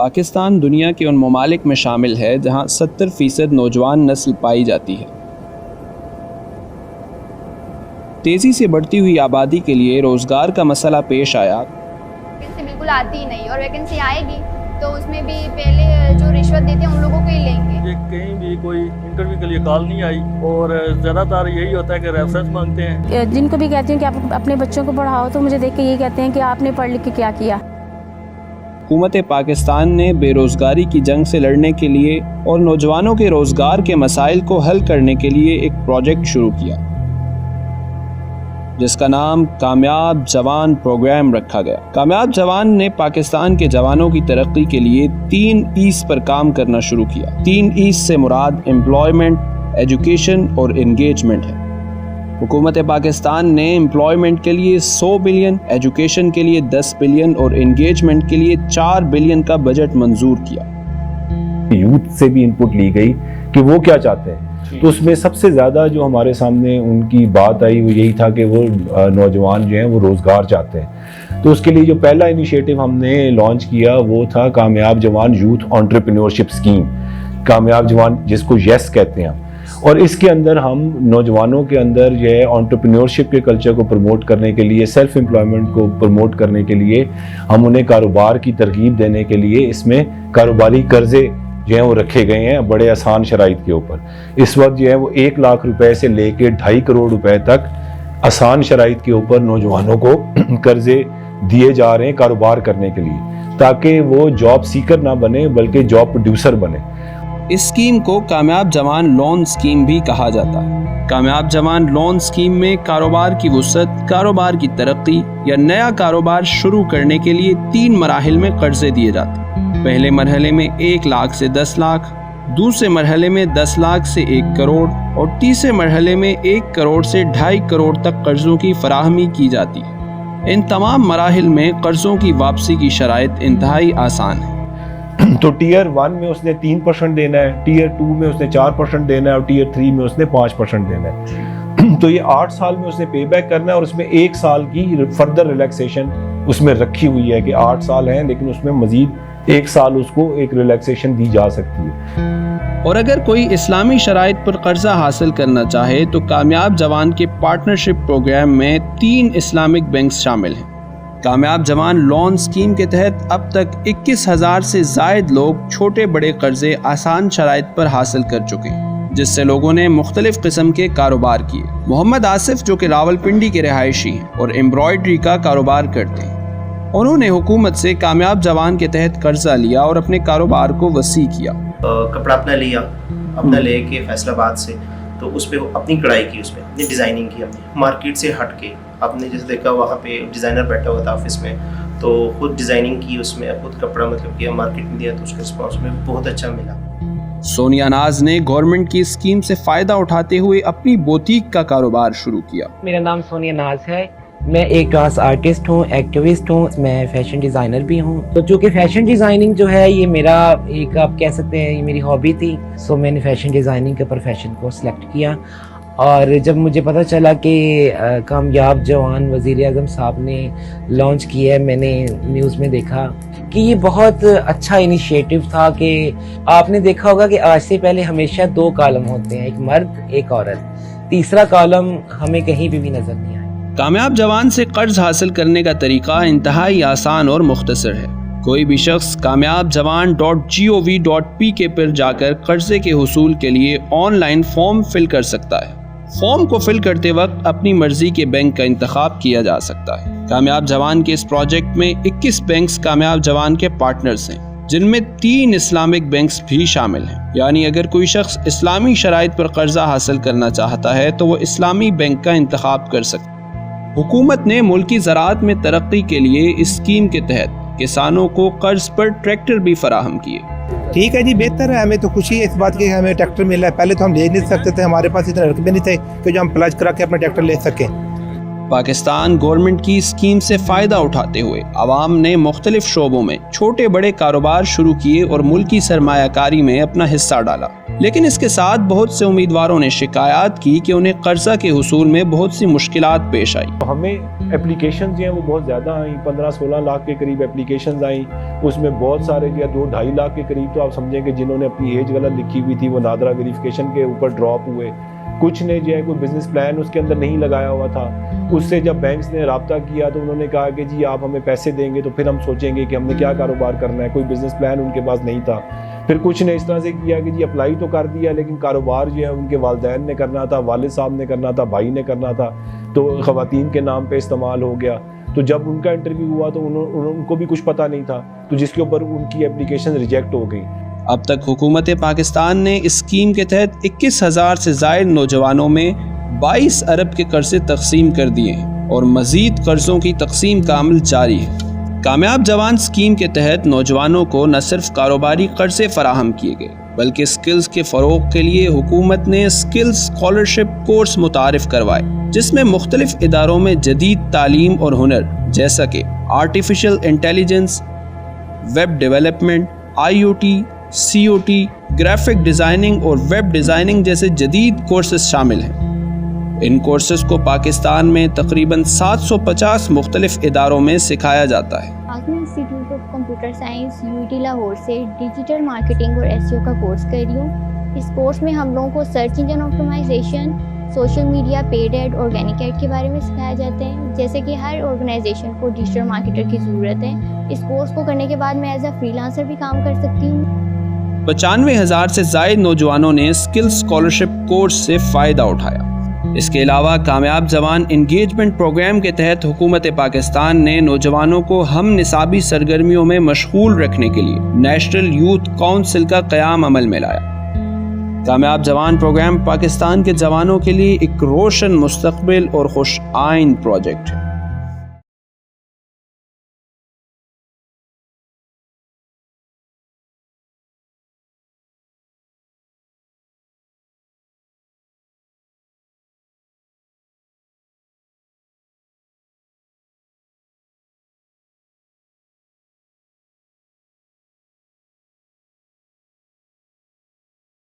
پاکستان دنیا کے ان ممالک میں شامل ہے جہاں 70% نوجوان نسل پائی جاتی ہے۔ تیزی سے بڑھتی ہوئی آبادی کے لیے روزگار کا مسئلہ پیش آیا۔ ویکینسی بالکل آتی ہی نہیں، اور ویکینسی آئے گی تو اس میں بھی پہلے جو رشوت دیتے ہیں ان لوگوں کو ہی لیں گے۔ کہیں بھی کوئی انٹرویو کے لیے کال نہیں آئی، اور زیادہ تر یہی ہوتا ہے کہ ریفرنس مانگتے ہیں۔ جن کو بھی کہتی ہوں کہ آپ اپنے بچوں کو پڑھاؤ تو مجھے دیکھ کے یہ کہتے ہیں کہ آپ نے پڑھ لکھ کے کیا کیا۔ حکومت پاکستان نے بے روزگاری کی جنگ سے لڑنے کے لیے اور نوجوانوں کے روزگار کے مسائل کو حل کرنے کے لیے ایک پروجیکٹ شروع کیا جس کا نام کامیاب جوان پروگرام رکھا گیا۔ کامیاب جوان نے پاکستان کے جوانوں کی ترقی کے لیے 3 ایز پر کام کرنا شروع کیا۔ 3 ایز سے مراد امپلائمنٹ، ایجوکیشن اور انگیجمنٹ ہے۔ حکومت پاکستان نے امپلائمنٹ کے لیے 100 بلین، ایجوکیشن کے لیے 10 بلین اور انگیجمنٹ کے لیے 4 بلین کا بجٹ منظور کیا۔ یوتھ سے بھی انپٹ لی گئی کہ وہ کیا چاہتے ہیں، تو اس میں سب سے زیادہ جو ہمارے سامنے ان کی بات آئی وہ یہی تھا کہ وہ نوجوان جو ہیں وہ روزگار چاہتے ہیں۔ تو اس کے لیے جو پہلا انیشیٹو ہم نے لانچ کیا وہ تھا کامیاب جوان یوتھ انٹرپرینیورشپ اسکیم، کامیاب جوان جس کو یس کہتے ہیں۔ اور اس کے اندر ہم نوجوانوں کے اندر جو ہے انٹرپرینیورشپ کے کلچر کو پروموٹ کرنے کے لیے، سیلف امپلائمنٹ کو پروموٹ کرنے کے لیے، ہم انہیں کاروبار کی ترغیب دینے کے لیے اس میں کاروباری قرضے جو ہیں وہ رکھے گئے ہیں بڑے آسان شرائط کے اوپر۔ اس وقت جو ہے وہ 1 لاکھ روپے سے لے کے 2.5 کروڑ روپے تک آسان شرائط کے اوپر نوجوانوں کو قرضے دیے جا رہے ہیں کاروبار کرنے کے لیے، تاکہ وہ جاب سیکر نہ بنے بلکہ جاب پروڈیوسر بنے۔ اس اسکیم کو کامیاب جوان لون اسکیم بھی کہا جاتا ہے۔ کامیاب جوان لون اسکیم میں کاروبار کی وسعت، کاروبار کی ترقی یا نیا کاروبار شروع کرنے کے لیے 3 مراحل میں قرضے دیے جاتے ہیں۔ پہلے مرحلے میں 1 لاکھ سے 10 لاکھ، دوسرے مرحلے میں 10 لاکھ سے 1 کروڑ اور تیسرے مرحلے میں 1 کروڑ سے 2.5 کروڑ تک قرضوں کی فراہمی کی جاتی ہے۔ ان تمام مراحل میں قرضوں کی واپسی کی شرائط انتہائی آسان ہے۔ تو ٹیئر 1 میں اس نے 3% دینا ہے، ٹیئر 2 میں اس نے 4% دینا ہے اور ٹیئر 3 میں اس نے 5% دینا ہے۔ تو یہ 8 سال میں اس نے پے بیک کرنا ہے، اور اس میں 1 سال کی فردر ریلیکسیشن اس میں رکھی ہوئی ہے کہ 8 سال ہیں لیکن اس میں مزید 1 سال اس کو ایک ریلیکسیشن دی جا سکتی ہے۔ اور اگر کوئی اسلامی شرائط پر قرضہ حاصل کرنا چاہے تو کامیاب جوان کے پارٹنرشپ پروگرام میں 3 اسلامک بینکس شامل ہیں۔ کامیاب جوان لون اسکیم کے تحت اب تک 21,000 سے زائد لوگ چھوٹے بڑے قرضے آسان شرائط پر حاصل کر چکے ہیں، جس سے لوگوں نے مختلف قسم کے کاروبار کیے۔ محمد آصف جو کہ راولپنڈی کے رہائشی ہیں اور ایمبرائڈری کا کاروبار کرتے ہیں، انہوں نے حکومت سے کامیاب جوان کے تحت قرضہ لیا اور اپنے کاروبار کو وسیع کیا۔ کپڑا اپنا لے کے فیصل آباد سے، تو اس پہ اپنی کڑھائی کی، اس پہ اپنی ڈیزائننگ کی، اپنی مارکیٹ سے ہٹ کے آپ نے جیسے دیکھا وہاں پہ ڈیزائنر بیٹھا ہوا تھا آفس میں، تو خود ڈیزائننگ کی، اس میں خود کپڑا مطلب کہ مارکیٹ میں دیا، تو اس کا رسپانس میں بہت اچھا ملا۔ سونیا ناز نے گورنمنٹ کی اسکیم سے فائدہ اٹھاتے ہوئے اپنی بوتیک کا کاروبار شروع کیا۔ میرا نام سونیا ناز ہے، میں ایک کلاس آرٹسٹ ہوں، ایکٹیوسٹ ہوں، میں فیشن ڈیزائنر بھی ہوں۔ تو چونکہ فیشن ڈیزائننگ جو ہے یہ میرا ایک آپ کہہ سکتے ہیں یہ میری ہابی تھی، سو میں نے فیشن ڈیزائننگ کے پروفیشن کو سلیکٹ کیا۔ اور جب مجھے پتہ چلا کہ کامیاب جوان وزیر اعظم صاحب نے لانچ کیا ہے، میں نے نیوز میں دیکھا کہ یہ بہت اچھا انیشیٹو تھا۔ کہ آپ نے دیکھا ہوگا کہ آج سے پہلے ہمیشہ 2 کالم ہوتے ہیں، ایک مرد ایک عورت، تیسرا کالم ہمیں کہیں بھی نظر نہیں آیا۔ کامیاب جوان سے قرض حاصل کرنے کا طریقہ انتہائی آسان اور مختصر ہے۔ کوئی بھی شخص کامیاب جوان .gov.pk پر جا کر قرضے کے حصول کے لیے آن لائن فارم فل کر سکتا ہے۔ فارم کو فل کرتے وقت اپنی مرضی کے بینک کا انتخاب کیا جا سکتا ہے۔ کامیاب جوان کے اس پروجیکٹ میں 21 بینکس کامیاب جوان کے پارٹنرز ہیں، جن میں 3 اسلامک بینکس بھی شامل ہیں۔ یعنی اگر کوئی شخص اسلامی شرائط پر قرضہ حاصل کرنا چاہتا ہے تو وہ اسلامی بینک کا انتخاب کر سکتا ہے۔ حکومت نے ملکی زراعت میں ترقی کے لیے اس اسکیم کے تحت کسانوں کو قرض پر ٹریکٹر بھی فراہم کیے۔ ٹھیک ہے جی، بہتر ہے، ہمیں تو خوشی ہے اس بات کی کہ ہمیں ٹریکٹر مل رہا ہے۔ پہلے تو ہم لے نہیں سکتے تھے، ہمارے پاس اتنے رقبے نہیں تھے کہ جو ہم پلاج کرا کے اپنا ٹریکٹر لے سکیں۔ پاکستان گورنمنٹ کی اسکیم سے فائدہ اٹھاتے ہوئے عوام نے مختلف شعبوں میں چھوٹے بڑے کاروبار شروع کیے اور ملکی سرمایہ کاری میں اپنا حصہ ڈالا، لیکن اس کے ساتھ بہت سے امیدواروں نے شکایات کی کہ انہیں قرضہ کے حصول میں بہت سی مشکلات پیش آئی۔ ہمیں اپلیکیشنز جو ہیں وہ بہت زیادہ آئیں، 15-16 لاکھ کے قریب اپلیکیشنز آئیں، اس میں بہت سارے جو ہے 2-2.5 لاکھ کے قریب تو آپ سمجھیں کہ جنہوں نے اپنی ایج غلط لکھی ہوئی تھی وہ نادرہ ویریفیکیشن کے اوپر ڈراپ ہوئے. کچھ نے جو ہے کوئی بزنس پلان اس کے اندر نہیں لگایا ہوا تھا. اس سے جب بینکس نے رابطہ کیا تو انہوں نے کہا کہ جی آپ ہمیں پیسے دیں گے تو پھر ہم سوچیں گے کہ ہم نے کیا کاروبار کرنا ہے. کوئی بزنس پلان ان کے پاس نہیں تھا. پھر کچھ نے اس طرح سے کیا کہ جی اپلائی تو کر دیا لیکن کاروبار جو ہے ان کے والدین نے کرنا تھا, والد صاحب نے کرنا تھا, بھائی نے کرنا تھا, تو خواتین کے نام پہ استعمال ہو گیا. تو جب ان کا انٹرویو ہوا تو ان کو بھی کچھ پتہ نہیں تھا, تو جس کے اوپر ان کی اپلیکیشن ریجیکٹ ہو گئی. اب تک حکومت پاکستان نے اس اسکیم کے تحت 21,000 سے زائد نوجوانوں میں 22 ارب کے قرضے تقسیم کر دیے ہیں اور مزید قرضوں کی تقسیم کا عمل جاری ہے. کامیاب جوان اسکیم کے تحت نوجوانوں کو نہ صرف کاروباری قرضے فراہم کیے گئے بلکہ اسکلز کے فروغ کے لیے حکومت نے اسکلز اسکالرشپ کورس متعارف کروائے, جس میں مختلف اداروں میں جدید تعلیم اور ہنر جیسا کہ artificial intelligence, web development, IoT, COT, graphic designing اور ویب ڈیزائننگ جیسے جدید کورسز شامل ہیں. ان کورسز کو پاکستان میں تقریباً 750 مختلف اداروں میں سکھایا جاتا ہے. میں institute of computer science UT Lahore سے ڈیجیٹل مارکیٹنگ اور SEO کا کورس کر رہی ہوں. اس کورس میں ہم لوگوں کو search engine optimisation, social media, paid ad, organic ad کے بارے میں سکھایا جاتا ہے. جیسے کہ ہر آرگنائزیشن کو ڈیجیٹل مارکیٹر کی ضرورت ہے. اس کورس کو کرنے کے بعد میں ایز اے فری لانسر بھی کام کر سکتی ہوں. 95,000 سے زائد نوجوانوں نے اسکلز اسکالرشپ کورس سے فائدہ اٹھایا. اس کے علاوہ کامیاب جوان انگیجمنٹ پروگرام کے تحت حکومت پاکستان نے نوجوانوں کو ہم نصابی سرگرمیوں میں مشغول رکھنے کے لیے نیشنل یوتھ کونسل کا قیام عمل میں لایا. کامیاب جوان پروگرام پاکستان کے جوانوں کے لیے ایک روشن مستقبل اور خوش آئند پروجیکٹ ہے.